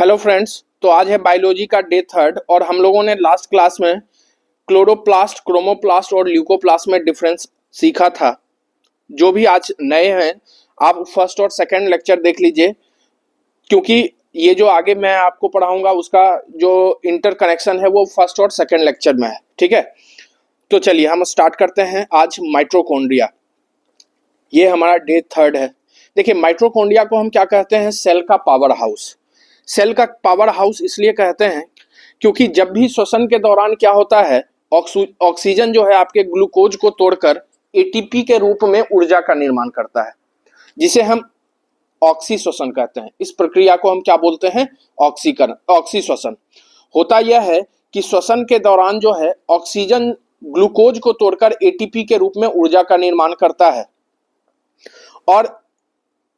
Hello friends. तो आज है बायोलॉजी का डे थर्ड और हम लोगों ने लास्ट क्लास में क्लोरोप्लास्ट, क्रोमोप्लास्ट और ल्यूकोप्लास्ट में डिफरेंस सीखा था। जो भी आज नए हैं आप फर्स्ट और सेकंड लेक्चर देख लीजिए, क्योंकि ये जो आगे मैं आपको पढ़ाऊंगा उसका जो इंटर कनेक्शन है वो फर्स्ट और सेकंड लेक्चर में है। ठीक है, तो चलिए हम स्टार्ट करते हैं। आज माइटोकॉन्ड्रिया, ये हमारा डे थर्ड है। देखिए, माइटोकॉन्ड्रिया को हम क्या कहते हैं? सेल का पावर हाउस। सेल का पावर हाउस इसलिए कहते हैं क्योंकि जब भी श्वसन के दौरान क्या होता है, ऑक्सीजन जो है आपके ग्लूकोज को तोड़कर एटीपी के रूप में ऊर्जा का निर्माण करता है, जिसे हम ऑक्सी श्वसन कहते हैं। इस प्रक्रिया को हम क्या बोलते हैं? ऑक्सीकरण, ऑक्सी श्वसन। होता यह है कि श्वसन के दौरान जो है ऑक्सीजन ग्लूकोज को तोड़कर एटीपी के रूप में ऊर्जा का निर्माण करता है और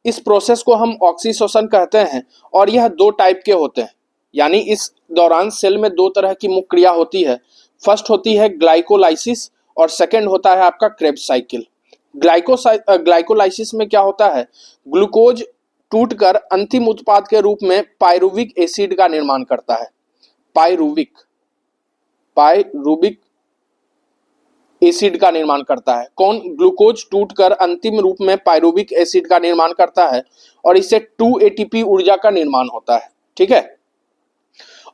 इस प्रोसेस को हम ऑक्सीश्वसन कहते हैं। और यह दो टाइप के होते हैं, यानी इस दौरान सेल में दो तरह की मुख्य क्रिया होती है। फर्स्ट होती है ग्लाइकोलाइसिस और सेकंड होता है आपका क्रेब्स साइकिल। ग्लाइकोलाइसिस में क्या होता है? ग्लूकोज टूटकर अंतिम उत्पाद के रूप में पायरुविक एसिड का निर्माण करता है। पायरुविक एसिड का निर्माण करता है। कौन? ग्लूकोज टूटकर अंतिम रूप में पायरुविक एसिड का निर्माण करता है और इससे 2 एटीपी ऊर्जा का निर्माण होता है। ठीक है,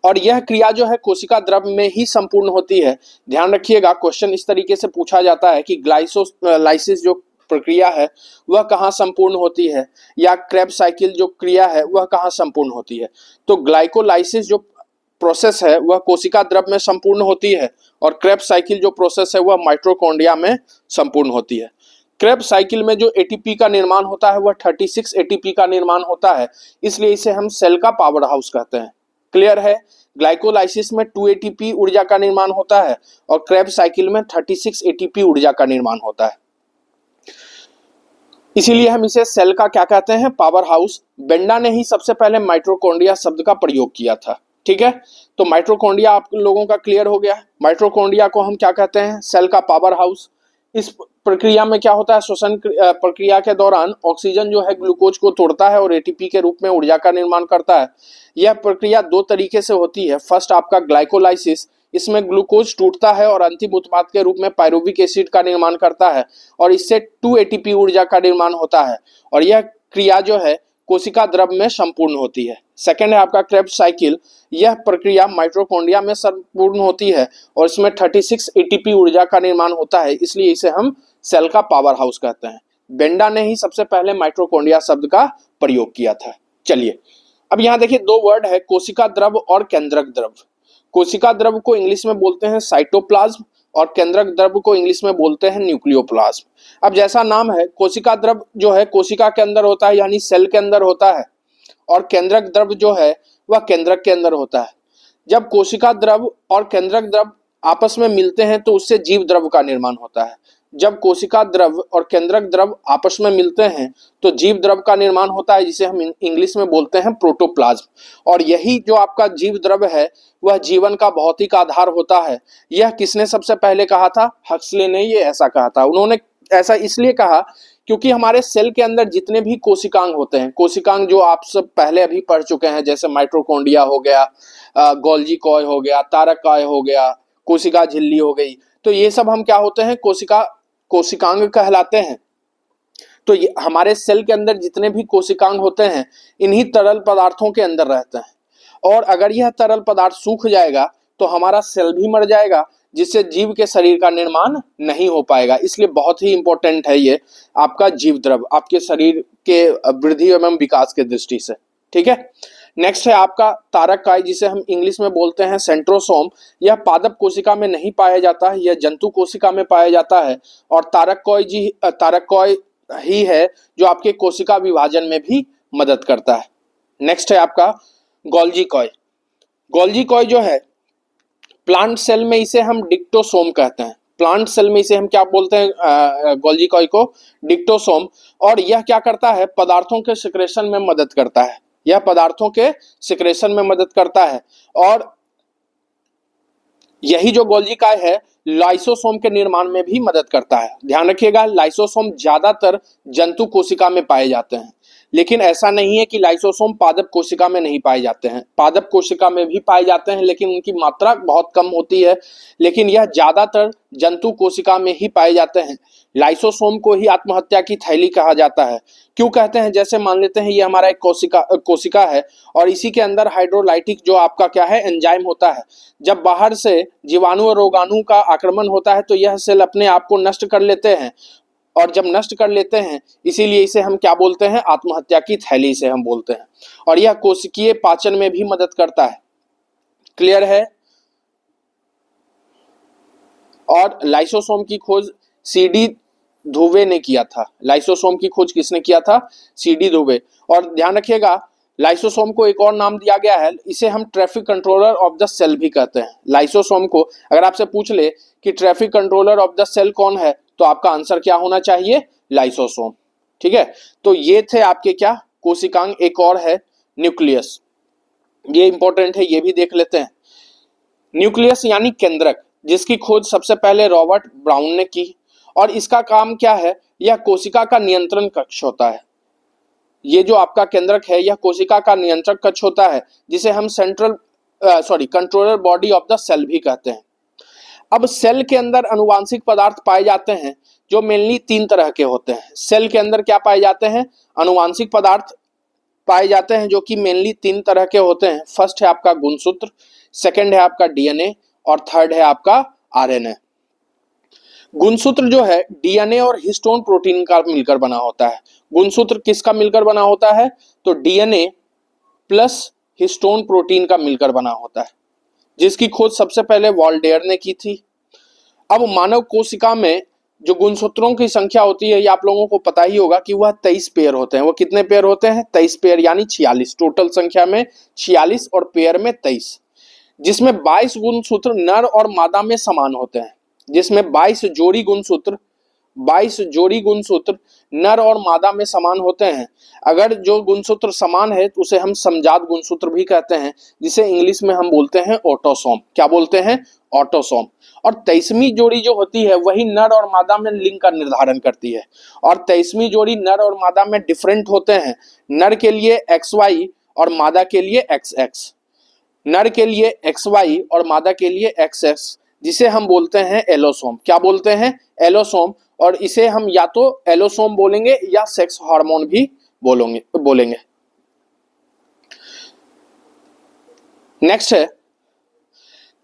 और यह क्रिया जो है कोशिका द्रव में ही संपूर्ण होती है। ध्यान रखिएगा, क्वेश्चन इस तरीके से पूछा जाता है कि ग्लाइकोलाइसिस जो प्रक्रिया है वह कहाँ संपूर्ण होती है, या क्रेब्स साइकिल जो क्रिया है वह कहाँ संपूर्ण होती है। तो ग्लाइकोलाइसिस जो प्रोसेस है वह कोशिका द्रव में संपूर्ण होती है और क्रेब्स साइकिल जो प्रोसेस है वह माइटोकॉन्ड्रिया में संपूर्ण होती है। क्रेब्स साइकिल में जो एटीपी का निर्माण होता है वह 36 एटीपी का निर्माण होता है, इसलिए इसे हम सेल का पावर हाउस कहते हैं। क्लियर है? ग्लाइकोलाइसिस में 2 एटीपी ऊर्जा का निर्माण होता है और क्रेब्स साइकिल में 36 एटीपी ऊर्जा का निर्माण होता है, इसीलिए हम इसे सेल का क्या कहते हैं? Power house. बेंडा ने ही सबसे पहले माइटोकॉन्ड्रिया शब्द का प्रयोग किया था। ठीक है, तो माइटोकॉन्ड्रिया आप लोगों का क्लियर हो गया। माइटोकॉन्ड्रिया को हम क्या कहते हैं? सेल का पावर हाउस। इस प्रक्रिया में क्या होता है? श्वसन प्रक्रिया के दौरान ऑक्सीजन जो है ग्लूकोज को तोड़ता है और एटीपी के रूप में ऊर्जा का निर्माण करता है। यह प्रक्रिया दो तरीके से होती है। फर्स्ट आपका ग्लाइकोलाइसिस, इसमें ग्लूकोज टूटता है और अंतिम उत्पाद के रूप में पायरुविक एसिड का निर्माण करता है और इससे 2 एटीपी ऊर्जा का निर्माण होता है और यह क्रिया जो है कोशिका द्रव में संपूर्ण होती है। सेकंड है आपका क्रेब्स साइकिल। यह प्रक्रिया माइटोकॉन्ड्रिया में संपूर्ण होती है और इसमें 36 एटीपी ऊर्जा का निर्माण होता है, इसलिए इसे हम सेल का पावर हाउस कहते हैं। बेंडा ने ही सबसे पहले माइटोकॉन्ड्रिया शब्द का प्रयोग किया था। चलिए, अब यहाँ देखिए दो वर्ड है, कोशिका द्रव और केंद्रक द्रव। कोशिका द्रव को इंग्लिश में बोलते हैं साइटोप्लाज्म और केंद्रक द्रव को इंग्लिश में बोलते हैं न्यूक्लियोप्लाज्म। अब जैसा नाम है, कोशिका द्रव जो है कोशिका के अंदर होता है, यानी सेल के अंदर होता है, और केंद्रक द्रव जो है वह केंद्रक के अंदर होता है। जब कोशिका द्रव और केंद्रक द्रव आपस में मिलते हैं तो उससे जीव द्रव का निर्माण होता है। जब कोशिका द्रव और केंद्रक द्रव आपस में मिलते हैं तो जीव द्रव का निर्माण होता है, जिसे हम इंग्लिश में बोलते हैं प्रोटोप्लाज्म। और यही जो आपका जीव द्रव है वह जीवन का भौतिक आधार होता है। यह किसने सबसे पहले कहा था? हक्सले ने ये ऐसा कहा था। उन्होंने ऐसा इसलिए कहा क्योंकि हमारे सेल के अंदर जितने भी कोशिकांग होते हैं, कोशिकांग जो आप सब पहले अभी पढ़ चुके हैं, जैसे माइटोकॉन्ड्रिया हो गया, गोल्जी कॉय हो गया, तारक कॉय हो गया, कोशिका झिल्ली हो गई, तो ये सब हम क्या होते हैं? कोशिकांग कहलाते हैं। तो ये हमारे सेल के अंदर जितने भी कोशिकांग होते हैं इन्हीं तरल पदार्थों के अंदर रहते हैं, और अगर यह तरल पदार्थ सूख जाएगा तो हमारा सेल भी मर जाएगा, जिससे जीव के शरीर का निर्माण नहीं हो पाएगा। इसलिए बहुत ही इंपॉर्टेंट है ये आपका जीव द्रव आपके शरीर के वृद्धि एवं विकास के दृष्टि से। ठीक है, नेक्स्ट है आपका तारक काय, जिसे हम इंग्लिश में बोलते हैं सेंट्रोसोम। यह पादप कोशिका में नहीं पाया जाता है, यह जंतु कोशिका में पाया जाता है, और तारक कॉय ही है जो आपके कोशिका विभाजन में भी मदद करता है। नेक्स्ट है आपका गोल्जी कॉय। गोल्जी कॉय जो है प्लांट सेल में इसे हम डिक्टोसोम कहते हैं। प्लांट सेल में इसे हम क्या बोलते हैं? गोल्जी कॉय को डिक्टोसोम। और यह क्या करता है? पदार्थों के सिक्रेशन में मदद करता है। यह पदार्थों के सिक्रेशन में मदद करता है, और यही जो गोल्जी काय है लाइसोसोम के निर्माण में भी मदद करता है। ध्यान रखिएगा, लाइसोसोम ज्यादातर जंतु कोशिका में पाए जाते हैं। लेकिन ऐसा नहीं है कि लाइसोसोम पादप कोशिका में नहीं पाए जाते हैं, पादप कोशिका में भी पाए जाते हैं, लेकिन उनकी मात्रा बहुत कम होती है। लेकिन यह ज्यादातर जंतु कोशिका में ही पाए जाते हैं। लाइसोसोम को ही आत्महत्या की थैली कहा जाता है। क्यों कहते हैं? जैसे मान लेते हैं ये हमारा एक कोशिका है और इसी के अंदर हाइड्रोलाइटिक जो आपका क्या है एंजाइम होता है। जब बाहर से जीवाणु और रोगाणु का आक्रमण होता है तो यह सेल अपने आप को नष्ट कर लेते हैं, और जब नष्ट कर लेते हैं इसीलिए इसे हम क्या बोलते हैं? आत्महत्या की थैली से हम बोलते हैं। और यह कोशिकीय पाचन में भी मदद करता है। क्लियर है? और लाइसोसोम की खोज सीडी धुवे ने किया था। लाइसोसोम की खोज किसने किया था? सीडी धुवे। और ध्यान रखिएगा लाइसोसोम को एक और नाम दिया गया है, इसे हम traffic controller of the cell भी कहते हैं। लाइसोसोम को अगर आपसे पूछ ले कि traffic controller of the cell कौन है, तो आपका आंसर क्या होना चाहिए? लाइसोसोम। ठीक है, तो ये थे आपके क्या कोशिकांग। एक और है न्यूक्लियस, ये इंपॉर्टेंट है, ये भी देख लेते हैं। न्यूक्लियस यानी केंद्रक, जिसकी खोज सबसे पहले रॉबर्ट ब्राउन ने की। और इसका काम क्या है? यह कोशिका का नियंत्रण कक्ष होता है। ये जो आपका केंद्रक है यह कोशिका का नियंत्रण कक्ष होता है, जिसे हम controller body of the cell भी कहते हैं। अब सेल के अंदर अनुवांशिक पदार्थ पाए जाते हैं जो मेनली 3 तरह के होते हैं। सेल के अंदर क्या पाए जाते हैं? अनुवांशिक पदार्थ पाए जाते हैं जो कि मेनली 3 तरह के होते हैं। फर्स्ट है आपका गुणसूत्र, सेकंड है आपका डीएनए, और थर्ड है आपका आरएनए। गुणसूत्र जो है डीएनए और हिस्टोन प्रोटीन का मिलकर बना होता है। गुणसूत्र किसका मिलकर बना होता है? तो डीएनए प्लस हिस्टोन प्रोटीन का मिलकर बना होता है, जिसकी खोज सबसे पहले वॉल्डेयर ने की थी। अब मानव कोशिका में जो गुणसूत्रों की संख्या होती है, ये आप लोगों को पता ही होगा कि वह 23 पेयर होते हैं। वो कितने पेयर होते हैं? 23 पेयर, यानी 46। टोटल संख्या में 46 और पेयर में 23, जिसमें 22 गुणसूत्र नर और मादा में समान होते हैं। जिसमें 22 जोड़ी गुणसूत्र नर और मादा में समान होते हैं। अगर जो गुणसूत्र समान है तो उसे हम समजात गुणसूत्र भी कहते हैं, जिसे इंग्लिश में हम बोलते हैं ऑटोसोम। क्या बोलते हैं? ऑटोसोम। और 23वीं जोड़ी जो होती है वही नर और मादा में लिंग का निर्धारण करती है। और 23वीं जोड़ी नर और मादा में डिफरेंट होते हैं। नर के लिए XY और मादा के लिए XX। नर के लिए XY और मादा के लिए XX, जिसे हम बोलते हैं एलोसोम। क्या बोलते हैं? एलोसोम। और इसे हम या तो एलोसोम बोलेंगे या सेक्स हार्मोन भी बोलेंगे। नेक्स्ट है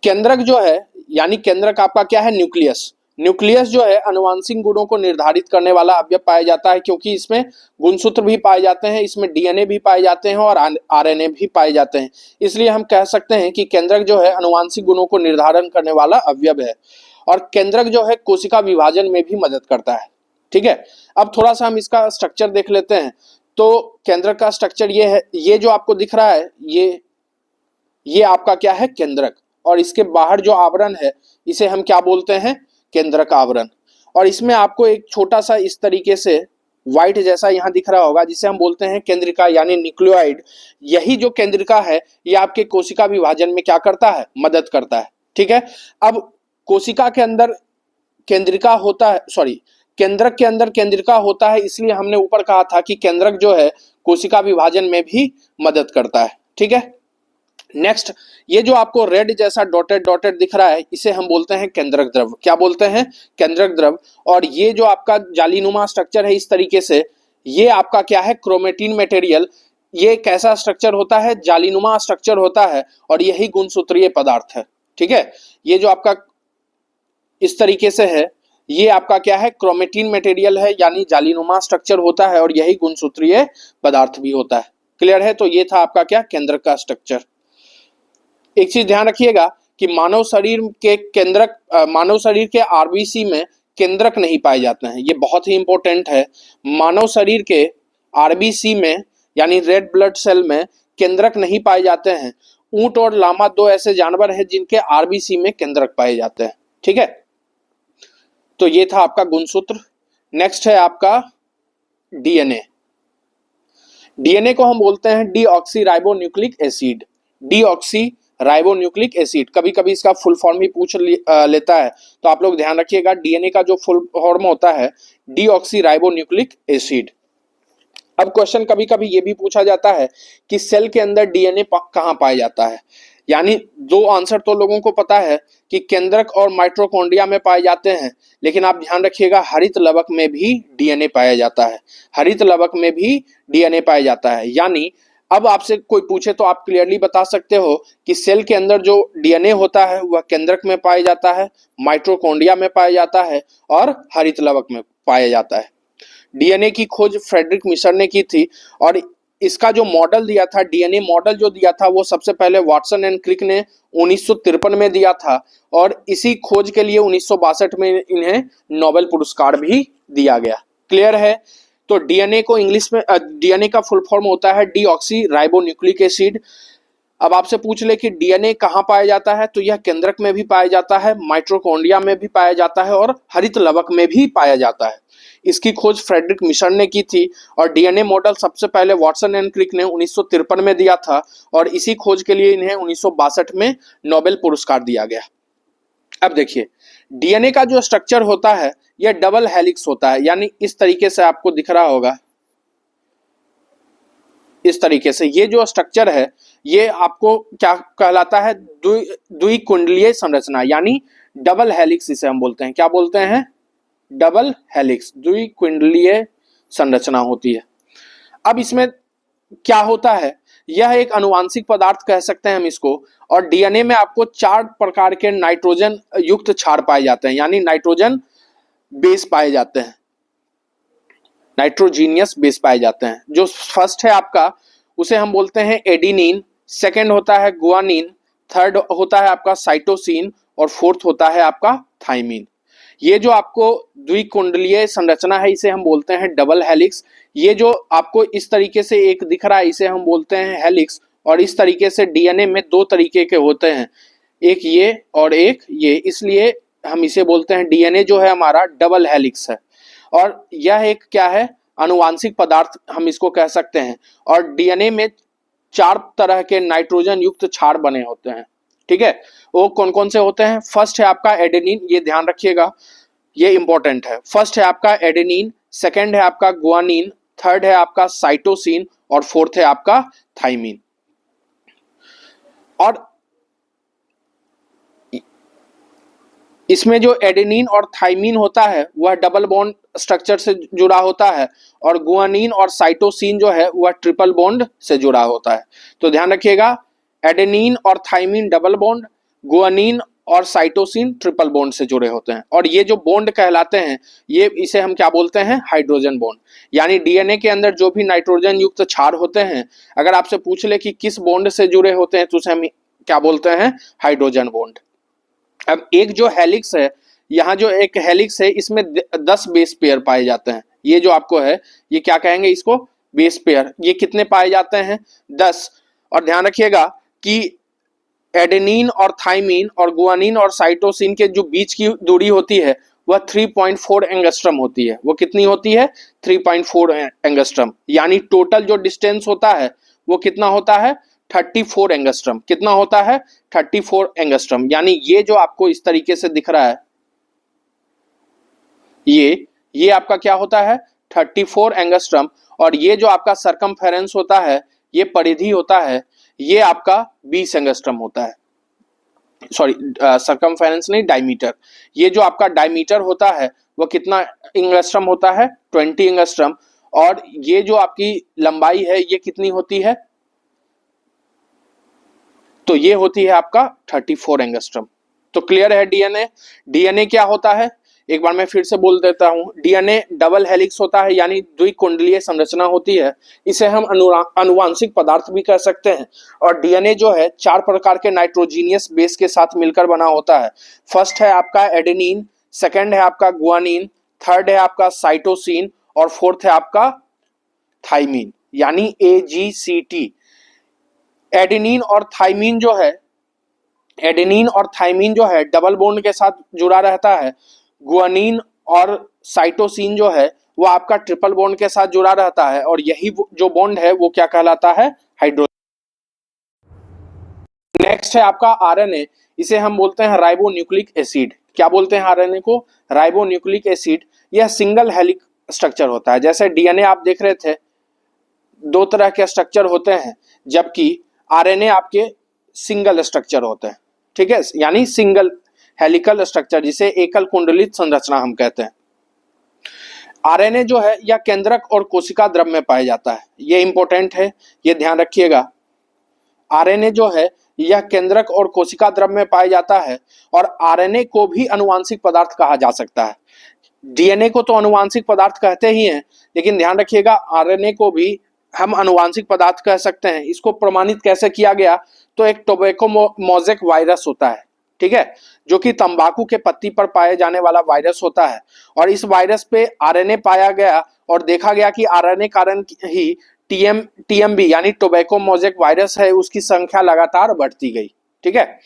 केंद्रक जो है, यानी केंद्रक आपका क्या है? न्यूक्लियस। न्यूक्लियस जो है अनुवांशिक गुणों को निर्धारित करने वाला अवयव पाया जाता है, क्योंकि इसमें गुणसूत्र भी पाए जाते हैं, इसमें डीएनए भी पाए जाते हैं और आरएनए भी पाए जाते हैं। इसलिए हम कह सकते हैं कि केंद्रक जो है अनुवांशिक गुणों को निर्धारण करने वाला अवयव है। और केंद्रक जो है कोशिका विभाजन में भी मदद करता है। ठीक है, अब थोड़ा सा हम इसका स्ट्रक्चर देख लेते हैं। तो केंद्रक का स्ट्रक्चर ये है, ये जो आपको दिख रहा है ये आपका क्या है? केंद्रक। और इसके बाहर जो आवरण है इसे हम क्या बोलते हैं? केंद्रक आवरण। और इसमें आपको एक छोटा सा इस तरीके से व्हाइट जैसा यहाँ दिख रहा होगा, जिसे हम बोलते हैं केंद्रिका यानी न्यूक्लियोइड। यही जो केंद्रिका है ये आपके कोशिका विभाजन में क्या करता है? मदद करता है। ठीक है, अब कोशिका के अंदर केंद्रिका होता है, केंद्रक के अंदर केंद्रिका होता है, इसलिए हमने ऊपर कहा था कि केंद्रक जो है कोशिका विभाजन में भी मदद करता है। ठीक है, नेक्स्ट, ये जो आपको रेड जैसा डॉटेड दिख रहा है इसे हम बोलते हैं केंद्रक द्रव। क्या बोलते हैं? केंद्रक द्रव। और ये जो आपका जालीनुमा स्ट्रक्चर है इस तरीके से, ये आपका क्या है? Chromatin material. ये कैसा स्ट्रक्चर होता है? जालीनुमा स्ट्रक्चर होता है, और यही गुणसूत्रीय पदार्थ है। ठीक है, ये जो आपका इस तरीके से है ये आपका क्या है? क्रोमेटिन मटेरियल है, यानी जालीनुमा स्ट्रक्चर होता है, और यही गुणसूत्रीय पदार्थ भी होता है। क्लियर है? तो ये था आपका क्या? केंद्रक का स्ट्रक्चर। एक चीज ध्यान रखिएगा कि मानव शरीर के आरबीसी में केंद्रक नहीं पाए जाते हैं। ये बहुत ही इंपॉर्टेंट है। मानव शरीर के आरबीसी में यानी रेड ब्लड सेल में केंद्रक नहीं पाए जाते हैं। ऊंट और लामा 2 ऐसे जानवर हैं जिनके आरबीसी में केंद्रक पाए जाते हैं। ठीक है, तो ये था आपका गुणसूत्र। नेक्स्ट है आपका डीएनए। डीएनए को हम बोलते हैं डीऑक्सीराइबोन्यूक्लिक एसिड। डीऑक्सीराइबोन्यूक्लिक एसिड, कभी कभी इसका फुल फॉर्म भी पूछ लेता है, तो आप लोग ध्यान रखिएगा डीएनए का जो फुल फॉर्म होता है डीऑक्सीराइबोन्यूक्लिक एसिड। अब क्वेश्चन कभी कभी ये भी पूछा जाता है कि सेल के अंदर डीएनए कहाँ पाया जाता है। यानी दो आंसर तो लोगों को पता है कि केंद्रक और माइटोकॉन्ड्रिया में पाए जाते हैं, लेकिन आप ध्यान रखिएगा हरित लवक में भी डीएनए पाया जाता है, हरित लवक में भी डीएनए पाया जाता है। यानी अब आपसे कोई पूछे तो आप क्लियरली बता सकते हो कि सेल के अंदर जो डीएनए होता है वह केंद्रक में पाया जाता है, माइटोकॉन्ड्रिया में पाया जाता है और हरित लवक में पाया जाता है। डीएनए की खोज फ्रेडरिक मिशर ने की थी और इसका जो मॉडल दिया था, डीएनए मॉडल जो दिया था, वो सबसे पहले वाटसन एंड क्रिक ने 1953 में दिया था और इसी खोज के लिए 1962 में इन्हें नोबेल पुरस्कार भी दिया गया। क्लियर है? तो डीएनए को इंग्लिश में डीएनए का फुल फॉर्म होता है डीऑक्सी राइबोन्यूक्लिक एसिड। अब आपसे पूछ ले कि डीएनए कहाँ पाया जाता है, तो यह केंद्रक में भी पाया जाता है, माइटोकॉन्ड्रिया में भी पाया जाता है और हरित लवक में भी पाया जाता है। इसकी खोज फ्रेडरिक मिशर ने की थी और डीएनए मॉडल सबसे पहले वाटसन एंड क्रिक ने 1953 में दिया था और इसी खोज के लिए इन्हें 1962 में नोबेल पुरस्कार दिया गया। अब देखिए डीएनए का जो स्ट्रक्चर होता है यह डबल हेलिक्स होता है, यानी इस तरीके से आपको दिख रहा होगा, इस तरीके से ये जो स्ट्रक्चर है ये आपको क्या कहलाता है, द्विकुंडलीय संरचना, यानी डबल हेलिक्स इसे हम बोलते हैं। क्या बोलते हैं? डबल हेलिक्स, द्विकुंडलीय संरचना होती है। अब इसमें क्या होता है, यह एक अनुवांशिक पदार्थ कह सकते हैं हम इसको, और डीएनए में आपको 4 प्रकार के नाइट्रोजन युक्त क्षार पाए जाते हैं, यानी नाइट्रोजन बेस पाए जाते हैं, नाइट्रोजीनियस बेस पाए जाते हैं। जो फर्स्ट है आपका उसे हम बोलते हैं एडिनिन, सेकंड होता है गुआनिन, थर्ड होता है आपका साइटोसिन और फोर्थ होता है आपका थाइमिन। ये जो आपको द्विकुंडलीय संरचना है इसे हम बोलते हैं डबल हेलिक्स। ये जो आपको इस तरीके से एक दिख रहा है इसे हम बोलते हैं हेलिक्स, और इस तरीके से डीएनए में 2 तरीके के होते हैं, एक ये और एक ये, इसलिए हम इसे बोलते हैं डीएनए जो है हमारा डबल हेलिक्स है। और यह एक क्या है, अनुवांशिक पदार्थ हम इसको कह सकते हैं। और डीएनए में 4 तरह के नाइट्रोजन युक्त क्षार बने होते हैं। ठीक है, वो कौन कौन से होते हैं? फर्स्ट है आपका एडेनिन, ये ध्यान रखिएगा, ये इंपॉर्टेंट है। फर्स्ट है आपका एडेनिन, सेकंड है आपका गुआनिन, थर्ड है आपका साइटोसिन और फोर्थ है आपका थाइमिन। और इसमें जो एडेनिन और थाइमिन होता है वह डबल बॉन्ड स्ट्रक्चर से जुड़ा होता है और गुआनिन और साइटोसिन जो है वह ट्रिपल बॉन्ड से जुड़ा होता है। तो ध्यान रखिएगा, एडेनिन और थाइमिन डबल बॉन्ड, गुआनिन और साइटोसिन ट्रिपल बॉन्ड से जुड़े होते हैं। और ये जो बॉन्ड कहलाते हैं ये इसे हम क्या बोलते हैं? Hydrogen bond. यानी डीएनए के अंदर जो भी नाइट्रोजन युक्त क्षार होते हैं, अगर आपसे पूछ ले कि किस बॉन्ड से जुड़े होते हैं तो उसे हम क्या बोलते हैं? Hydrogen bond. अब एक जो हेलिक्स है, यहाँ जो एक हेलिक्स है इसमें 10 बेस पेयर पाए जाते हैं। ये जो आपको है ये क्या कहेंगे इसको? Base pair. ये कितने पाए जाते हैं? 10। और ध्यान रखिएगा कि एडेनिन और थाइमिन और गुआनिन और साइटोसिन के जो बीच की दूरी होती है वह 3.4 एंगस्ट्रम होती है। वो कितनी होती है? 3.4 एंगस्ट्रम। यानी टोटल जो डिस्टेंस होता है वो कितना होता है? 34 एंगस्ट्रम। कितना होता है? 34 एंगस्ट्रम। यानी ये जो आपको इस तरीके से दिख रहा है ये आपका क्या होता है? 34 एंगस्ट्रम। और ये जो आपका सरकमफेरेंस होता है, ये परिधि होता है, ये आपका 20 एंगस्ट्रम होता है। सॉरी, सरकमफेरेंस नहीं, डायमीटर। ये जो आपका डायमीटर होता है वो कितना एंगस्ट्रम होता है? 20 एंगस्ट्रम। और ये जो आपकी लंबाई है ये कितनी होती है? तो ये होती है आपका 34 एंगस्ट्रम। तो क्लियर है डीएनए। डीएनए क्या होता है एक बार मैं फिर से बोल देता हूं। डीएनए डबल हेलिक्स होता है, यानी द्विकुंडलीय संरचना होती है। इसे हम अनुवांशिक पदार्थ भी कह सकते हैं। और डीएनए जो है 4 प्रकार के नाइट्रोजीनियस बेस के साथ मिलकर बना होता है। फर्स्ट है आपका एडेनिन, सेकंड है आपका गुआनिन, थर्ड है आपका साइटोसिन और फोर्थ है आपका थाइमिन, यानी AGCT। एडेनिन और थाइमिन जो है डबल बॉन्ड के साथ जुड़ा रहता है। गुआनिन और साइटोसिन जो है वो आपका ट्रिपल बॉन्ड के साथ जुड़ा रहता है। और यही जो बॉन्ड है वो क्या कहलाता है? हाइड्रोजन। नेक्स्ट है आपका आरएनए, इसे हम बोलते हैं राइबोन्यूक्लिक एसिड। क्या बोलते हैं आरएनए को? Ribonucleic acid. यह सिंगल हेलिक स्ट्रक्चर होता है। जैसे डीएनए आप देख रहे थे, दो तरह के स्ट्रक्चर होते हैं, जबकि आरएनए आपके सिंगल स्ट्रक्चर होते हैं, ठीक है, यानी सिंगल हेलिकल स्ट्रक्चर, जिसे एकल कुंडलित संरचना हम कहते हैं। आरएनए जो है यह केंद्रक और कोशिका द्रव में पाया जाता है, ये इंपॉर्टेंट है, ये ध्यान रखिएगा। आरएनए जो है यह केंद्रक और कोशिका द्रव में पाया जाता है, और आरएनए को भी अनुवांशिक पदार्थ कहा जा सकता है। डीएनए को तो अनुवांशिक पदार्थ कहते ही हैं, लेकिन ध्यान रखिएगा आरएनए को भी हम अनुवांशिक पदार्थ कह सकते हैं। इसको प्रमाणित कैसे किया गया, तो एक टोबैको मोज़ेक वायरस होता है, ठीक है, जो कि तंबाकू के पत्ती पर पाए जाने वाला वायरस होता है, और इस वायरस पे आरएनए पाया गया और देखा गया कि आरएनए कारण ही टीएमबी यानी टोबैको मोज़ेक वायरस है, उसकी संख्या लगातार बढ़ती गई, ठीक है।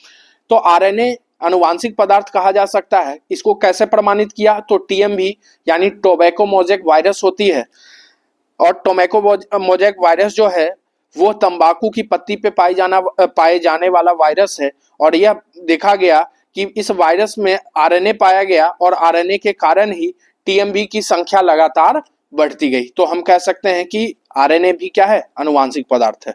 तो आरएनए अनुवांशिक पदार्थ कहा जा सकता है। इसको कैसे प्रमाणित किया, तो टीएमबी यानी टोबैको मोज़ेक वायरस होती है, और टोबैको मोज़ेक वायरस जो है वो तंबाकू की पत्ती पे पाए जाने वाला वायरस है, और यह देखा गया कि इस वायरस में आरएनए पाया गया, और आरएनए के कारण ही टीएमबी की संख्या लगातार बढ़ती गई। तो हम कह सकते हैं कि आरएनए भी क्या है, अनुवांशिक पदार्थ है।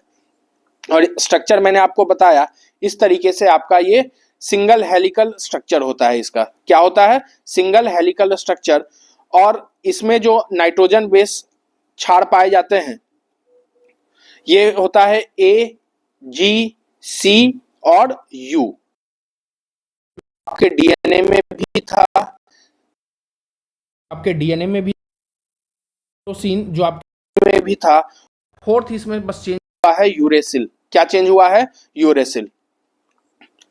और स्ट्रक्चर मैंने आपको बताया, इस तरीके से आपका ये सिंगल हेलिकल स्ट्रक्चर होता है। इसका क्या होता है, सिंगल हेलिकल स्ट्रक्चर, और इसमें जो नाइट्रोजन बेस क्षार पाए जाते हैं ये होता है ए, जी, सी और यू। आपके डीएनए में भी था, आपके डीएनए में भी प्रोटीन जो आपके में भी था। फोर्थ इसमें बस चेंज हुआ है यूरेसिल। क्या चेंज हुआ है, यूरेसिल।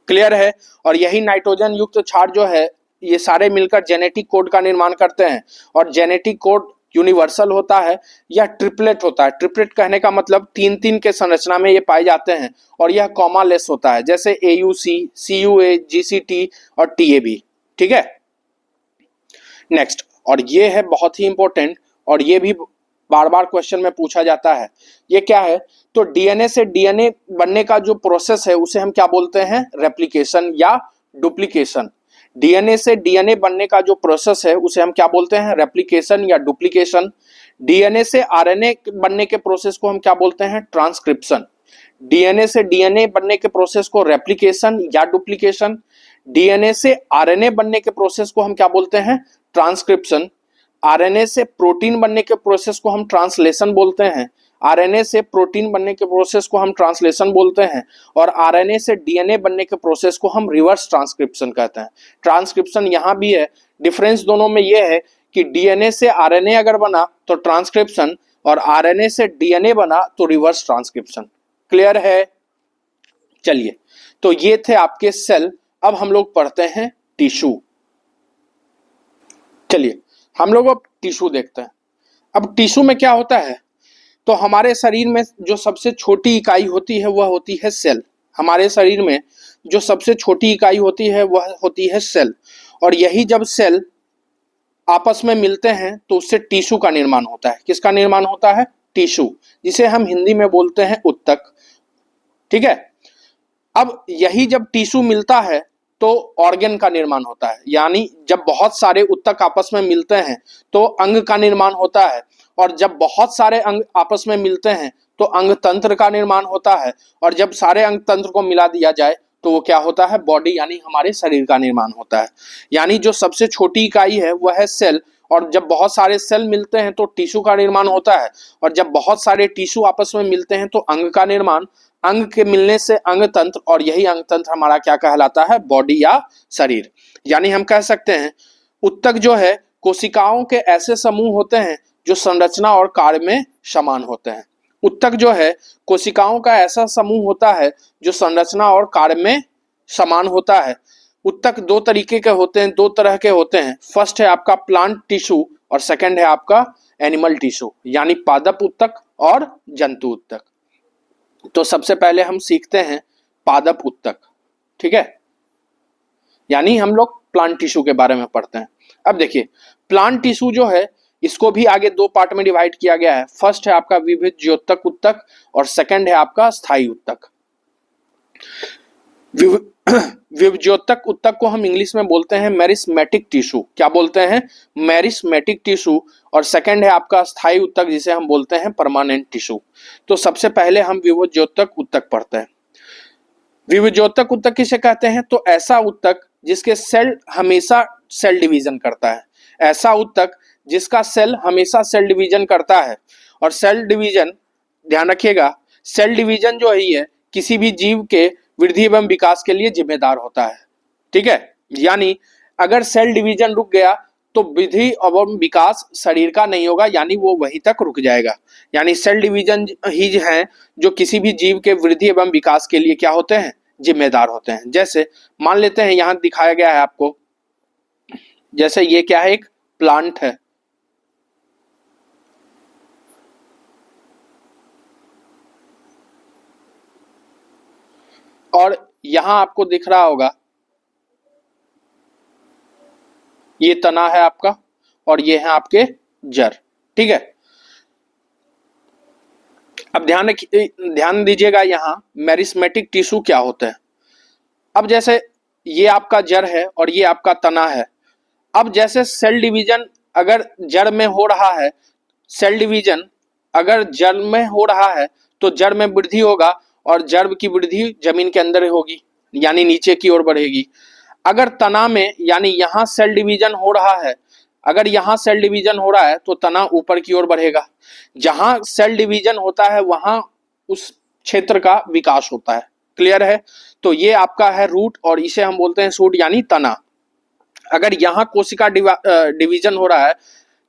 क्लियर है। और यही नाइट्रोजन युक्त क्षार जो है ये सारे मिलकर जेनेटिक कोड का निर्माण करते हैं, और जेनेटिक कोड यूनिवर्सल होता है या ट्रिपलेट होता है। ट्रिपलेट कहने का मतलब तीन तीन के संरचना में ये पाए जाते हैं, और यह कॉमा लेस होता है, जैसे AUC, CUA, GCT और TAB, ठीक है। नेक्स्ट, और ये है बहुत ही इंपॉर्टेंट, और ये भी बार बार क्वेश्चन में पूछा जाता है, ये क्या है, तो डीएनए से डीएनए बनने का जो प्रोसेस है उसे हम क्या बोलते हैं, रेप्लिकेशन या डुप्लीकेशन। डीएनए से डीएनए बनने का जो प्रोसेस है उसे हम क्या बोलते हैं, रेप्लिकेशन या डुप्लीकेशन। डीएनए से आरएनए बनने के प्रोसेस को हम क्या बोलते हैं, ट्रांसक्रिप्शन। डीएनए से डीएनए बनने के प्रोसेस को रेप्लिकेशन या डुप्लीकेशन। डीएनए से आरएनए बनने के प्रोसेस को हम क्या बोलते हैं, ट्रांसक्रिप्शन। आरएनए से प्रोटीन बनने के प्रोसेस को हम ट्रांसलेशन बोलते हैं। आरएनए से प्रोटीन बनने के प्रोसेस को हम ट्रांसलेशन बोलते हैं, और आरएनए से डीएनए बनने के प्रोसेस को हम रिवर्स ट्रांसक्रिप्शन कहते हैं। ट्रांसक्रिप्शन यहाँ भी है, डिफरेंस दोनों में ये है कि डीएनए से आरएनए अगर बना तो ट्रांसक्रिप्शन, और आरएनए से डीएनए बना तो रिवर्स ट्रांसक्रिप्शन। क्लियर है। चलिए, तो ये थे आपके सेल। अब हम लोग पढ़ते हैं टिश्यू। चलिए हम लोग अब टिश्यू देखते हैं। अब टिश्यू में क्या होता है, तो हमारे शरीर में जो सबसे छोटी इकाई होती है वह होती है सेल। हमारे शरीर में जो सबसे छोटी इकाई होती है वह होती है सेल, और यही जब सेल आपस में मिलते हैं तो उससे टिश्यू का निर्माण होता है। किसका निर्माण होता है, टिश्यू, जिसे हम हिंदी में बोलते हैं उत्तक, ठीक है। अब यही जब टिश्यू मिलता है तो ऑर्गन का निर्माण होता है, यानी जब बहुत सारे उत्तक आपस में मिलते हैं तो अंग का निर्माण होता है, और जब बहुत सारे अंग आपस में मिलते हैं तो अंग तंत्र का निर्माण होता है, और जब सारे अंग तंत्र को मिला दिया जाए तो वो क्या होता है, बॉडी यानी हमारे शरीर का निर्माण होता है। यानी जो सबसे छोटी इकाई है वह है सेल, और जब बहुत सारे सेल मिलते हैं तो टिश्यू का निर्माण होता है, और जब बहुत सारे टिश्यू आपस में मिलते हैं तो अंग का निर्माण, अंग के मिलने से अंग तंत्र, और यही अंग तंत्र हमारा क्या कहलाता है, बॉडी या शरीर। यानी हम कह सकते हैं उत्तक जो है कोशिकाओं के ऐसे समूह होते हैं जो संरचना और कार्य में समान होते हैं। उत्तक जो है कोशिकाओं का ऐसा समूह होता है जो संरचना और कार्य में समान होता है। उत्तक दो तरीके के होते हैं, दो तरह के होते हैं। फर्स्ट है आपका प्लांट टिश्यू, और सेकंड है आपका एनिमल टिश्यू, यानी पादप उत्तक और जंतु उत्तक। तो सबसे पहले हम सीखते हैं पादप उत्तक, ठीक है, यानी हम लोग प्लांट टिश्यू के बारे में पढ़ते हैं। अब देखिए प्लांट टिश्यू जो है इसको भी आगे दो पार्ट में डिवाइड किया गया है। फर्स्ट है आपका विविध ज्योतक उत्तक, और सेकंड है आपका स्थायी उत्तक। विभज्योतक ऊतक को हम इंग्लिश में बोलते हैं मेरिस्मेटिक टिश्यू। क्या बोलते हैं? Meristematic tissue. और सेकंड है आपका स्थायी ऊतक जिसे हम बोलते हैं परमानेंट टिश्यू। तो सबसे पहले हम विभज्योतक ऊतक पढ़ते हैं। विभज्योतक ऊतक किसे कहते हैं? तो ऐसा ऊतक जिसके सेल हमेशा सेल डिवीजन करता है, ऐसा ऊतक जिसका सेल हमेशा सेल डिवीजन करता है। और सेल डिवीजन, ध्यान रखिएगा, सेल डिवीजन जो है किसी भी जीव के वृद्धि एवं विकास के लिए जिम्मेदार होता है। ठीक है, यानी अगर सेल डिवीजन रुक गया तो वृद्धि एवं विकास शरीर का नहीं होगा, यानी वो वहीं तक रुक जाएगा। यानी सेल डिवीजन ही हैं जो किसी भी जीव के वृद्धि एवं विकास के लिए क्या होते हैं? जिम्मेदार होते हैं। जैसे मान लेते हैं यहां दिखाया गया है आपको, जैसे ये क्या है? एक प्लांट है। और यहां आपको दिख रहा होगा ये तना है आपका और ये है आपके जड़। ठीक है, अब ध्यान दीजिएगा यहां मेरिस्मेटिक टिश्यू क्या होता है। अब जैसे ये आपका जड़ है और ये आपका तना है। अब जैसे सेल डिवीजन अगर जड़ में हो रहा है, सेल डिवीजन अगर जड़ में हो रहा है तो जड़ में वृद्धि होगा और जड़ की वृद्धि जमीन के अंदर होगी, यानी नीचे की ओर बढ़ेगी। अगर तना में, यानी यहां सेल डिवीजन हो रहा है, अगर यहां सेल डिवीजन हो रहा है तो तना ऊपर की ओर बढ़ेगा। जहां सेल डिवीजन होता है वहां उस क्षेत्र का विकास होता है। क्लियर है? तो ये आपका है रूट और इसे हम बोलते हैं शूट यानी तना। अगर यहाँ कोशिका डिवीजन हो रहा है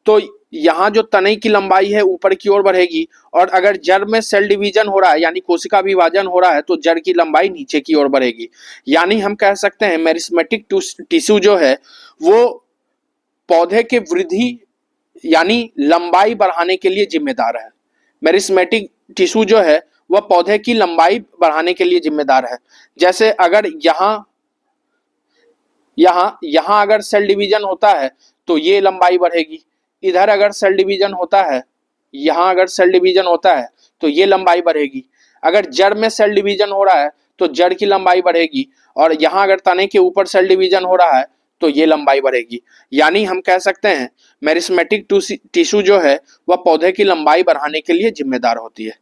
तो यहाँ जो तने की लंबाई है ऊपर की ओर बढ़ेगी। और अगर जड़ में सेल डिवीजन हो रहा है यानी कोशिका विभाजन हो रहा है तो जड़ की लंबाई नीचे की ओर बढ़ेगी। यानी हम कह सकते हैं मेरिस्मेटिक टिश्यू जो है वो पौधे के वृद्धि यानी लंबाई बढ़ाने के लिए जिम्मेदार है। मेरिस्मेटिक टिश्यू जो है वह पौधे की लंबाई बढ़ाने के लिए जिम्मेदार है। जैसे अगर यहाँ अगर सेल डिवीजन होता है तो ये लंबाई बढ़ेगी। इधर अगर सेल डिवीजन होता है, यहाँ अगर सेल डिवीजन होता है तो ये लंबाई बढ़ेगी। अगर जड़ में सेल डिवीजन हो रहा है तो जड़ की लंबाई बढ़ेगी। और यहाँ अगर तने के ऊपर सेल डिवीजन हो रहा है तो ये लंबाई बढ़ेगी। यानी हम कह सकते हैं मेरिस्मेटिक टिश्यू जो है वह पौधे की लंबाई बढ़ाने के लिए जिम्मेदार होती है।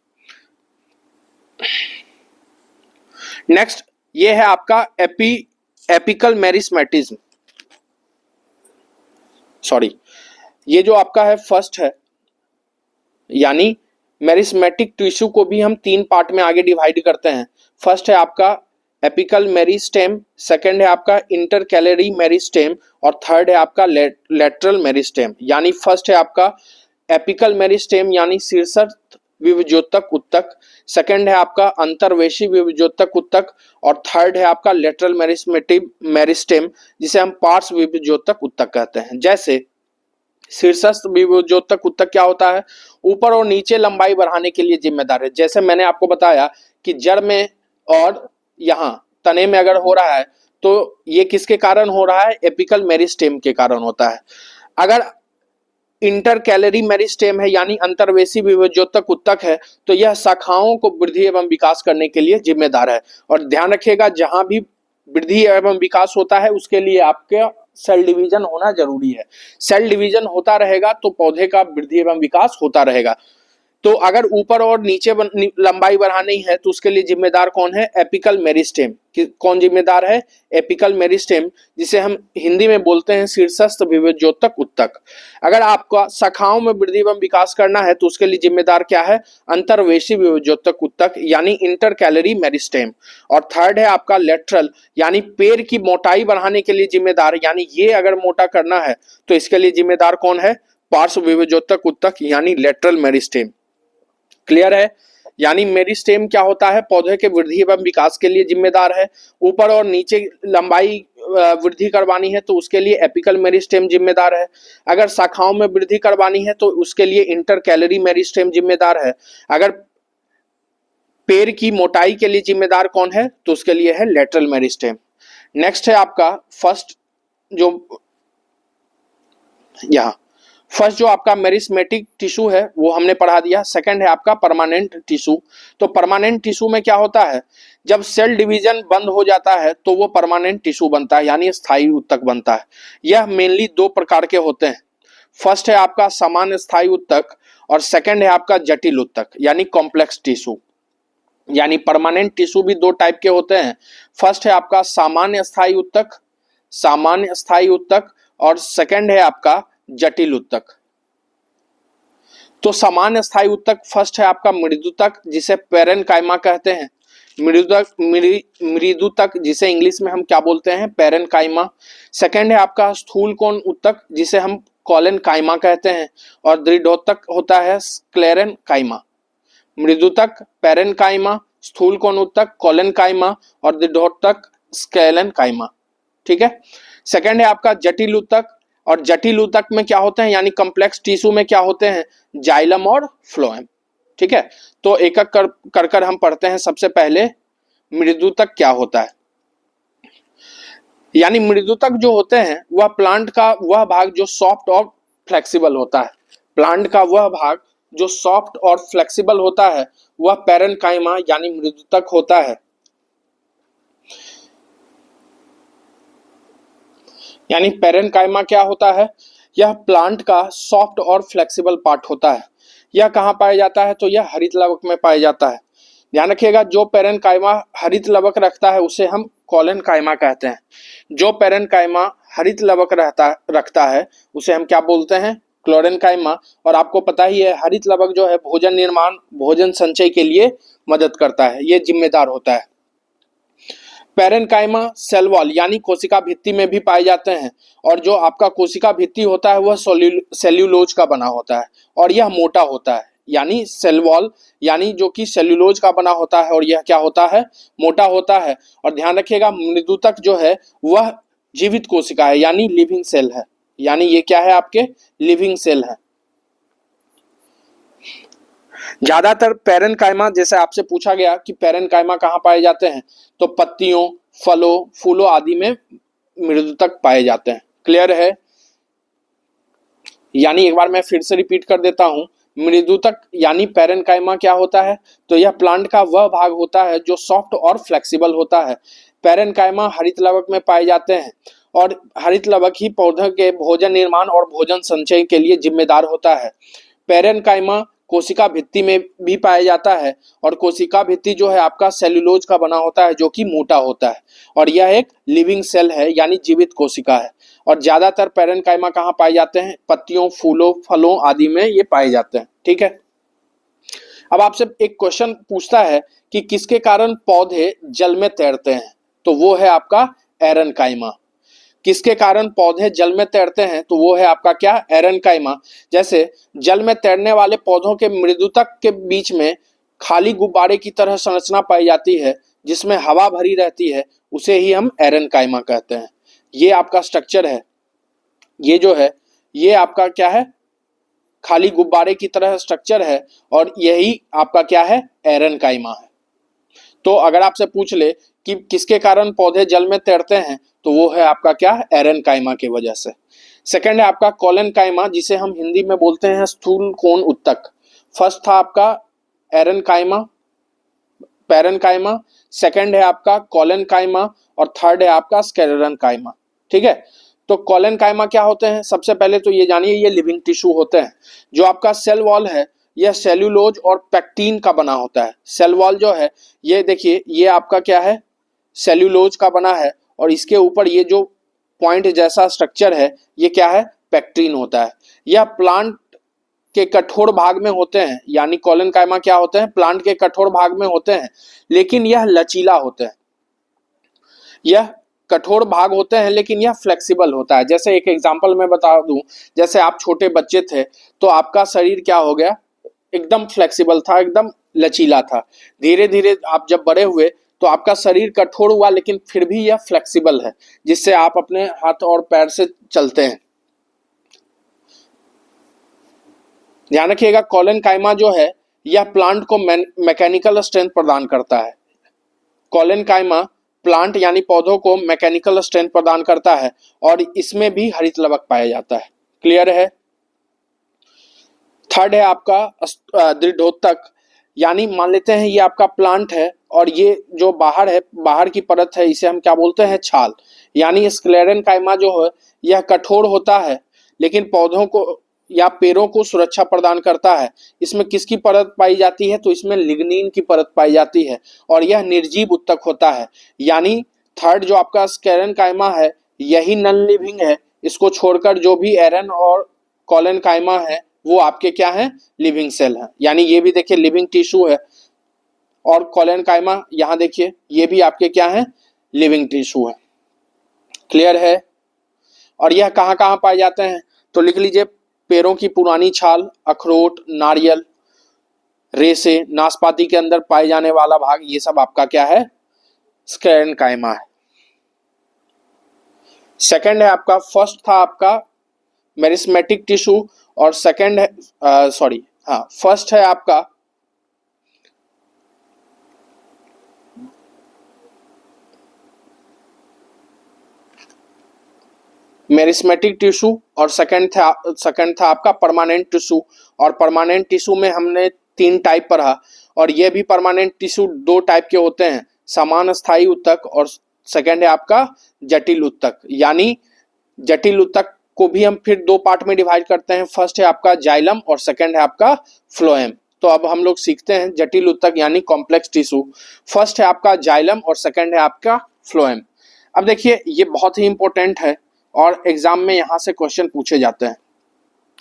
नेक्स्ट ये है आपका एपिकल मेरिस्मेटिज्म। सॉरी, ये जो आपका है फर्स्ट है, यानी मेरिस्मेटिक टिश्यू को भी हम 3 पार्ट में आगे डिवाइड करते हैं। फर्स्ट है आपका एपिकल मेरिस्टेम, सेकंड है आपका इंटरकैलरी मेरिस्टेम और थर्ड है आपका लेटरल मेरिस्टेम। यानी फर्स्ट है आपका एपिकल मेरिस्टेम यानी शीर्षस्थ विभज्योतक ऊतक, सेकंड है आपका अंतर्वेशी विभज्योतक ऊतक और थर्ड है आपका लेटरल मेरिस्टेम जिसे हम पार्श्व विभज्योतक ऊतक कहते हैं। जैसे शीर्षस्थ विभज्योतक ऊतक क्या होता है? ऊपर और नीचे लंबाई बढ़ाने के लिए जिम्मेदार है। जैसे मैंने आपको बताया कि जड़ में और यहाँ तने में अगर हो रहा है तो ये किसके कारण हो रहा है? एपिकल मेरिस्टेम के कारण होता है। अगर इंटरकैलरी मेरिस्टेम है यानी अंतर्वेशी विभज्योतक ऊतक है तो यह शाखाओं को वृद्धि एवं विकास करने के लिए जिम्मेदार है। और ध्यान रखिएगा जहां भी वृद्धि एवं विकास होता है उसके लिए आपके सेल डिवीजन होना जरूरी है। सेल डिवीजन होता रहेगा तो पौधे का वृद्धि एवं विकास होता रहेगा। तो अगर ऊपर और नीचे लंबाई बढ़ानी है तो उसके लिए जिम्मेदार कौन है? Apical meristem. कौन जिम्मेदार है? एपिकल मेरिस्टेम, जिसे हम हिंदी में बोलते हैं शीर्षस्थ विभज्योतक ऊतक। अगर आपका शाखाओं में वृद्धि एवं विकास करना है तो उसके लिए जिम्मेदार क्या है? अंतर्वेशी विभज्योतक ऊतक यानी इंटरकैलरी मेरिस्टेम। और थर्ड है आपका लेटरल यानी पेड़ की मोटाई बढ़ाने के लिए जिम्मेदार, यानी ये अगर मोटा करना है तो इसके लिए जिम्मेदार कौन है? पार्श्व विभज्योतक ऊतक यानी लेटरल मेरिस्टेम। क्लियर है? यानी मेरिस्टेम क्या होता है? पौधे के वृद्धि एवं विकास के लिए जिम्मेदार है। ऊपर और नीचे लंबाई वृद्धि करवानी है तो उसके लिए एपिकल मेरिस्टेम जिम्मेदार है। अगर शाखाओं में वृद्धि करवानी है तो उसके लिए इंटरकैलरी मेरिस्टेम जिम्मेदार है। अगर पेड़ की मोटाई के लिए जिम्मेदार कौन है? तो उसके लिए है लेटरल मेरिस्टेम। नेक्स्ट है आपका फर्स्ट, जो यहाँ फर्स्ट जो आपका मेरिस्मेटिक टिश्यू है वो हमने पढ़ा दिया। सेकंड है आपका परमानेंट टिश्यू। तो परमानेंट टिश्यू में क्या होता है, जब सेल डिवीजन बंद हो जाता है तो वो परमानेंट टिश्यू बनता है, यानी स्थायी ऊतक बनता है। यह मेनली दो प्रकार के होते हैं। फर्स्ट है आपका सामान्य स्थायी ऊतक और सेकंड है आपका जटिल ऊतक यानी कॉम्प्लेक्स टिश्यू। यानी परमानेंट टिश्यू भी दो टाइप के होते हैं। फर्स्ट है आपका सामान्य स्थायी ऊतक, सामान्य स्थायी ऊतक, और सेकंड है आपका जटिल ऊतक। तो सामान्य स्थायी ऊतक फर्स्ट है आपका मृदुतक जिसे पेरेनकाइमा कहते हैं। मृदुतक जिसे इंग्लिश में हम क्या बोलते हैं, पेरेनकाइमा। सेकंड है आपका स्थूल कोण ऊतक जिसे हम कोलेनकाइमा कहते हैं। और दृढ़ोतक होता है स्क्लेरेनकाइमा। मृदुतक पेरेनकाइमा, स्थूल कोण ऊतक कोलेनकाइमा और दृढ़ोतक स्क्लेरेनकाइमा। ठीक है। सेकंड है आपका जटिल ऊतक, और जटिल ऊतक में क्या होते हैं यानी कॉम्प्लेक्स टिश्यू में क्या होते हैं, जाइलम और फ्लोएम। ठीक है। तो एक एक कर हम पढ़ते हैं। सबसे पहले मृदुतक क्या होता है। यानी मृदुतक जो होते हैं वह प्लांट का वह भाग जो सॉफ्ट और फ्लेक्सिबल होता है। प्लांट का वह भाग जो सॉफ्ट और फ्लेक्सिबल होता है वह पेरेनकाइमा यानी मृदुतक होता है। यानी पेरेनकाइमा क्या होता है, यह प्लांट का सॉफ्ट और फ्लेक्सिबल पार्ट होता है। यह कहाँ पाया जाता है, तो यह हरित लवक में पाया जाता है। ध्यान रखिएगा, जो पेरेनकाइमा हरित लवक रखता है उसे हम कोलेनकाइमा कहते हैं। जो पेरेनकाइमा हरित लवक रखता है उसे हम क्या बोलते हैं, क्लोरेनकाइमा। और आपको पता ही है हरित लवक जो है भोजन निर्माण, भोजन संचय के लिए मदद करता है, ये जिम्मेदार होता है। पेरेनकाइमा सेल वॉल यानी कोशिका भित्ति में भी पाए जाते हैं। और जो आपका कोशिका भित्ति होता है वह सेल्यूलोज का बना होता है और यह मोटा होता है। यानी सेल वॉल यानी जो कि सेल्यूलोज का बना होता है और यह क्या होता है, मोटा होता है। और ध्यान रखिएगा मृदुतक जो है वह जीवित कोशिका है यानी लिविंग सेल है। यानी ये क्या है, आपके लिविंग सेल है। ज्यादातर पेरेनकाइमा, जैसे आपसे पूछा गया कि पेरेनकाइमा कहाँ पाए जाते हैं, तो पत्तियों, फलों, फूलों आदि में मृदुतक पाए जाते हैं। क्लियर है। यानी एक बार मैं फिर से रिपीट कर देता हूं, मृदुतक यानी पेरेनकाइमा क्या होता है, तो यह प्लांट का वह भाग होता है जो सॉफ्ट और फ्लेक्सिबल होता है। पेरेनकाइमा हरित लवक में पाए जाते हैं और हरित लवक ही पौधों के भोजन निर्माण और भोजन संचय के लिए जिम्मेदार होता है। पेरेनकाइमा कोशिका भित्ति में भी पाया जाता है और कोशिका भित्ति जो है आपका सेल्यूलोज का बना होता है जो कि मोटा होता है। और यह एक लिविंग सेल है यानी जीवित कोशिका है। और ज्यादातर पेरेनकाइमा कहाँ पाए जाते हैं, पत्तियों, फूलों, फलों आदि में ये पाए जाते हैं। ठीक है। अब आपसे एक क्वेश्चन पूछता है कि किसके कारण पौधे जल में तैरते हैं, तो वो है आपका एरेनकाइमा। किसके कारण पौधे जल में तैरते हैं, तो वो है आपका क्या, एरेनकाइमा। जैसे जल में तैरने वाले पौधों के मृदुतक के बीच में खाली गुब्बारे की तरह संरचना पाई जाती है जिसमें हवा भरी रहती है, उसे ही हम एरेनकाइमा कहते हैं। ये आपका स्ट्रक्चर है, ये जो है ये आपका क्या है, खाली गुब्बारे की तरह स्ट्रक्चर है और यही आपका क्या है, एरेनकाइमा है। तो अगर आपसे पूछ ले कि किसके कारण पौधे जल में तैरते हैं, तो वो है आपका क्या, एरेनकाइमा की वजह से। सेकंड है आपका कोलेनकाइमा जिसे हम हिंदी में बोलते हैं स्थूल कोण ऊतक। फर्स्ट था आपका एरेनकाइमा, पेरेनकाइमा, सेकंड है आपका कोलेनकाइमा और थर्ड है आपका स्क्लेरेनकाइमा। ठीक है। तो कोलेनकाइमा क्या होते हैं, सबसे पहले तो ये जानिए ये लिविंग टिश्यू होते हैं। जो आपका सेल वॉल है यह सेल्यूलोज और पेक्टिन का बना होता है। सेल वॉल जो है ये देखिए ये आपका क्या है, सेल्यूलोज का बना है और इसके ऊपर ये जो पॉइंट जैसा स्ट्रक्चर है ये क्या है, पेक्टिन होता है। यह प्लांट के कठोर भाग में होते हैं, यानी कोलेनकाइमा क्या होते हैं, प्लांट के कठोर भाग में होते हैं, लेकिन यह लचीला होते हैं। यह कठोर भाग होते हैं लेकिन यह फ्लेक्सिबल होता है। जैसे एक एग्जांपल मैं बता दूं, जैसे आप छोटे बच्चे थे तो आपका शरीर क्या हो गया, एकदम फ्लेक्सिबल था, एकदम लचीला था। धीरे धीरे आप जब बड़े हुए तो आपका शरीर कठोर हुआ लेकिन फिर भी यह फ्लेक्सिबल है, जिससे आप अपने हाथ और पैर से चलते हैं। ध्यान रखिएगा कोलेनकाइमा जो है यह प्लांट को मैकेनिकल स्ट्रेंथ प्रदान करता है। कोलेनकाइमा प्लांट यानी पौधों को मैकेनिकल स्ट्रेंथ प्रदान करता है और इसमें भी हरित लवक पाया जाता है। क्लियर है। थर्ड है आपका दृढ़ोतक, यानी मान लेते हैं ये आपका प्लांट है और ये जो बाहर है, बाहर की परत है, इसे हम क्या बोलते हैं, छाल। यानी स्क्लेरेनकाइमा जो है यह कठोर होता है लेकिन पौधों को या पेड़ों को सुरक्षा प्रदान करता है। इसमें किसकी परत पाई जाती है, तो इसमें लिग्निन की परत पाई जाती है और यह निर्जीव उत्तक होता है। यानी थर्ड जो आपका स्क्लेरेनकाइमा है यही नॉन लिविंग है, इसको छोड़कर जो भी एरन और कॉलेनकाइमा है वो आपके क्या है, लिविंग सेल है। यानी ये भी देखिए लिविंग टिश्यू है और कॉलेनकाइमा यहाँ देखिए ये भी आपके क्या है, लिविंग टिश्यू है। क्लियर है। और यह कहाँ कहाँ पाए जाते हैं, तो लिख लीजिए पेड़ों की पुरानी छाल, अखरोट, नारियल, रेसे, नाशपाती के अंदर पाए जाने वाला भाग, ये सब आपका क्या है, स्क्लेरेनकाइमा है। सेकंड है आपका, फर्स्ट था आपका मेरिस्मेटिक टिश्यू और सेकंड है फर्स्ट है आपका मेरिस्मेटिक टिश्यू और सेकंड था आपका परमानेंट टिश्यू। और परमानेंट टिश्यू में हमने 3 टाइप पढ़ा और ये भी परमानेंट टिश्यू 2 टाइप के होते हैं, समान स्थायी उत्तक और सेकंड है आपका जटिल उत्तक। यानी जटिल उत्तक को भी हम फिर 2 पार्ट में डिवाइड करते हैं, फर्स्ट है आपका जाइलम और सेकंड है आपका फ्लोएम। तो अब हम लोग सीखते हैं जटिल उत्तक यानी कॉम्प्लेक्स टिश्यू। फर्स्ट है आपका जाइलम और सेकंड है आपका फ्लोएम। अब देखिए ये बहुत ही इंपॉर्टेंट है और एग्जाम में यहाँ से क्वेश्चन पूछे जाते हैं।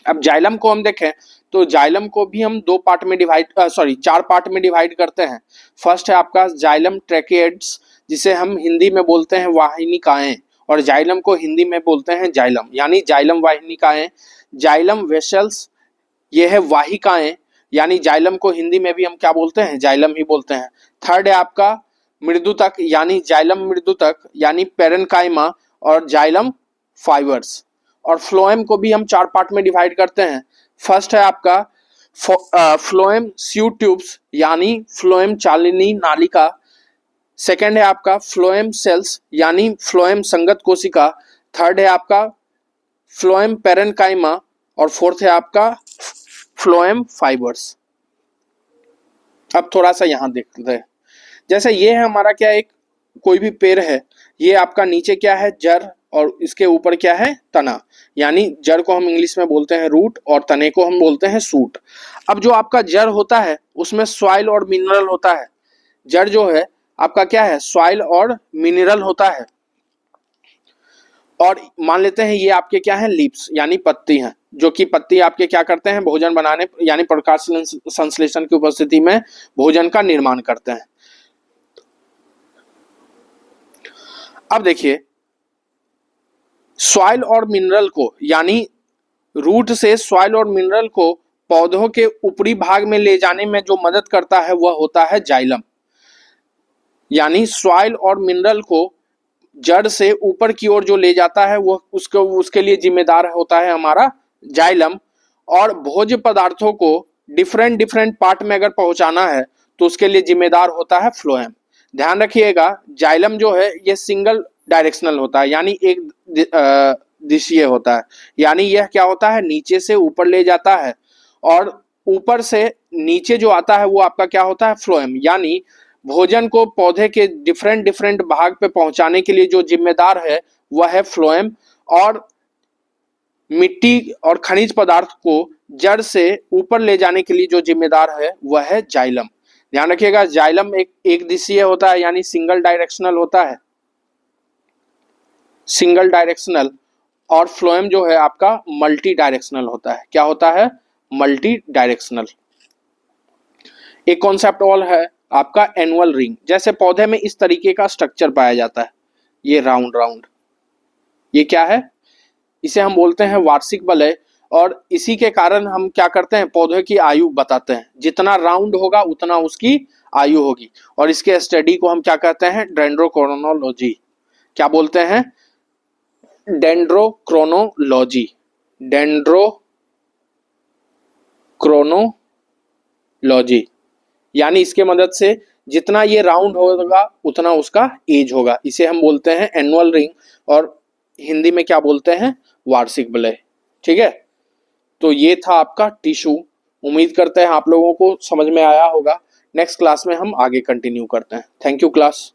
अब जाइलम को हम देखें तो जाइलम को भी हम 4 पार्ट में डिवाइड करते हैं। फर्स्ट है आपका जाइलम ट्रैकिएड्स, जिसे हम हिंदी में बोलते हैं वाहिनिकाएं, और जाइलम को हिंदी में बोलते हैं जाइलम, यानी जाइलम वाहिनिकाएं। जाइलम वेसल्स, ये है वाहिकाएं, यानी जाइलम को हिंदी में भी हम क्या बोलते हैं, जाइलम ही बोलते हैं। थर्ड है आपका मृदुतक, यानी जाइलम मृदुतक, यानी पेरेनकाइमा और जाइलम फाइबर्स। और फ्लोएम को भी हम 4 पार्ट में डिवाइड करते हैं। फर्स्ट है आपका फ्लोएम स्यू ट्यूब्स, यानी फ्लोएम चालिनी नालिका। सेकंड है आपका फ्लोएम सेल्स, यानी फ्लोएम संगत कोशिका। थर्ड है आपका फ्लोएम पेरेनकाइमा और फोर्थ है आपका फ्लोएम फाइबर्स। अब थोड़ा सा यहाँ देखते हैं, जैसे ये है हमारा क्या, एक कोई भी पेड़ है, ये आपका नीचे क्या है, जड़, और इसके ऊपर क्या है, तना। यानी जड़ को हम इंग्लिश में बोलते हैं रूट और तने को हम बोलते हैं सूट। अब जो आपका जड़ होता है उसमें सॉइल और मिनरल होता है। जड़ जो है आपका क्या है, सॉइल और मिनरल होता है। और मान लेते हैं ये आपके क्या है, लीव्स यानी पत्ती हैं, जो कि पत्ती आपके क्या करते हैं, भोजन बनाने यानी प्रकाश संश्लेषण की उपस्थिति में भोजन का निर्माण करते हैं। अब देखिए सॉइल और मिनरल को, यानी रूट से सॉइल और मिनरल को पौधों के ऊपरी भाग में ले जाने में जो मदद करता है वह होता है जाइलम। यानी सॉइल और मिनरल को जड़ से ऊपर की ओर जो ले जाता है वो उसके लिए जिम्मेदार होता है हमारा जाइलम। और भोज्य पदार्थों को डिफरेंट पार्ट में अगर पहुंचाना है तो उसके लिए जिम्मेदार होता है फ्लोएम। ध्यान रखिएगा जाइलम जो है ये सिंगल डायरेक्शनल होता है, यानी एक दिशीय होता है। यानी यह क्या होता है, नीचे से ऊपर ले जाता है और ऊपर से नीचे जो आता है वो आपका क्या होता है, फ्लोएम। यानी भोजन को पौधे के डिफरेंट भाग पे पहुंचाने के लिए जो जिम्मेदार है वह है फ्लोएम। और मिट्टी और खनिज पदार्थ को जड़ से ऊपर ले जाने के लिए जो जिम्मेदार है वह है जाइलम। ध्यान रखिएगा जाइलम एक दिशीय होता है, यानी सिंगल डायरेक्शनल होता है, सिंगल डायरेक्शनल। और फ्लोएम जो है आपका मल्टी डायरेक्शनल होता है। क्या होता है, मल्टी डायरेक्शनल। एक कॉन्सेप्ट और है आपका एनुअल रिंग। जैसे पौधे में इस तरीके का स्ट्रक्चर पाया जाता है, ये राउंड, ये क्या है, इसे हम बोलते हैं वार्षिक वलय। और इसी के कारण हम क्या करते हैं, पौधे की आयु बताते हैं। जितना राउंड होगा उतना उसकी आयु होगी। और इसके स्टडी को हम क्या कहते हैं, डेंड्रोक्रोनोलॉजी। क्या बोलते हैं, डेंड्रोक्रोनोलॉजी, डेंड्रोक्रोनोलॉजी। यानी इसके मदद से जितना ये राउंड होगा उतना उसका एज होगा। इसे हम बोलते हैं एनुअल रिंग और हिंदी में क्या बोलते हैं, वार्षिक वलय। ठीक है, तो ये था आपका टिश्यू उम्मीद करते हैं आप लोगों को समझ में आया होगा। नेक्स्ट क्लास में हम आगे कंटिन्यू करते हैं। Thank you class.